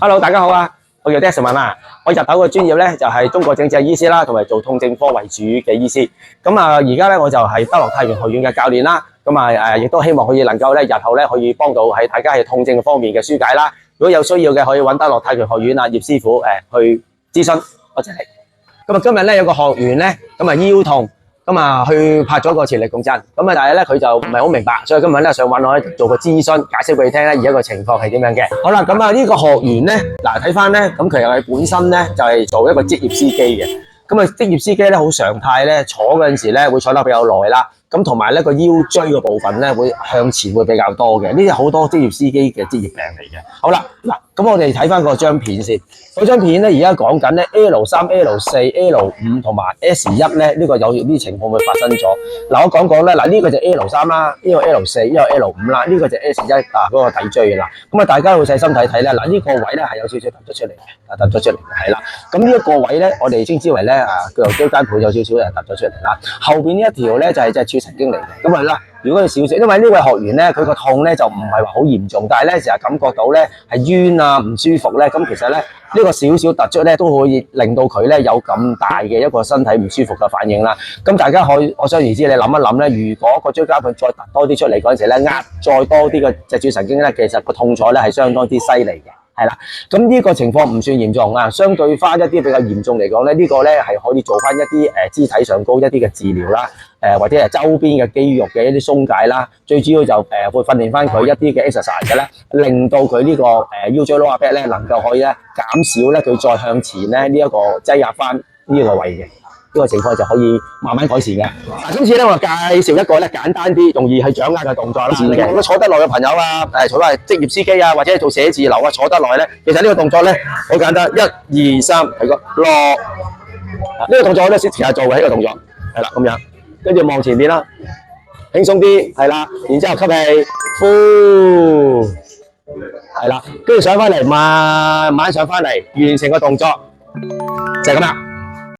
Hello， 大家好啊！我叫 Desmond 啊，我入口嘅專業咧就係中國整脊醫師啦，同埋做痛症科為主嘅醫師。咁啊，而家咧我就係德樂太平學院嘅教練啦。咁啊亦都希望可以能夠咧日後咧可以幫到喺大家係痛症方面嘅疏解啦。如果有需要嘅，可以揾德樂太平學院啊葉師傅去諮詢。多謝你。咁啊，今日咧有個學員咧，咁啊腰痛。咁啊，去拍咗個磁力共振，咁啊，但係咧佢就唔係好明白，所以今日咧想揾我做個諮詢，解釋俾你聽咧，而家個情況係點樣嘅。好啦，咁啊呢個學員咧，嗱睇翻咧，咁其實佢本身咧就係做一個職業司機嘅，咁啊職業司機咧好常態咧坐嗰陣時咧會坐得比較耐啦，咁同埋咧個腰椎嘅部分咧會向前會比較多嘅，呢啲好多職業司機嘅職業病嚟嘅。好啦，嗱咁我哋睇翻嗰張片先，嗰張片咧而家講緊咧 L3、L4、L5 同埋 S1咧呢個有呢啲情況會發生咗。嗱我講講咧，嗱呢個就 L3啦，呢個 L4，呢個 L5啦，呢個就 S1啊嗰個底椎嘅啦。咁啊大家會細心睇睇咧，嗱呢個位咧係有少少突咗出嚟嘅，突咗出嚟嘅係啦。咁呢一個位咧，我哋稱之為咧叫做椎間盤有少少突咗出嚟啦。後邊呢一條咧就係脊柱神經嚟嘅，咁係啦。如果佢少少，因為呢位學員咧，佢個痛咧就唔係話好嚴重，但係咧成日感覺到咧係冤啊唔舒服咧，咁其實咧呢個少少突出咧都可以令到佢咧有咁大嘅一個身體唔舒服嘅反應啦。咁大家可以可想而知，你諗一諗咧，如果個椎間盤再突多啲出嚟嗰陣時咧，壓再多啲嘅脊柱神經咧，其實個痛楚咧係相當之犀利嘅。係啦，咁呢個情況唔算嚴重啊，相對翻一啲比較嚴重嚟講咧，呢個咧係可以做翻一啲肢體上高一啲嘅治療啦，或者係周邊嘅肌肉嘅一啲鬆解啦，最主要就會訓練翻佢一啲嘅 exercise 嘅咧，令到佢呢個腰椎 lower back 咧能夠可以咧減少咧佢再向前咧呢一個擠壓翻呢個位嘅。呢個情況就可以慢慢改善嘅。嗱，今次咧我介紹一個咧簡單啲、容易去掌握嘅動作啦。如果坐得耐嘅朋友啊，坐翻係職業司機啊，或者係做寫字樓啊，坐得耐咧，其實呢個動作咧好簡單，1、2、3係個落。呢個動作咧先成日做嘅呢個動作，係啦咁樣，跟住望前邊啦，輕鬆啲，係啦，然之後吸氣，呼，係啦，跟住上翻嚟，慢慢上翻嚟，完成個動作，就係咁啦。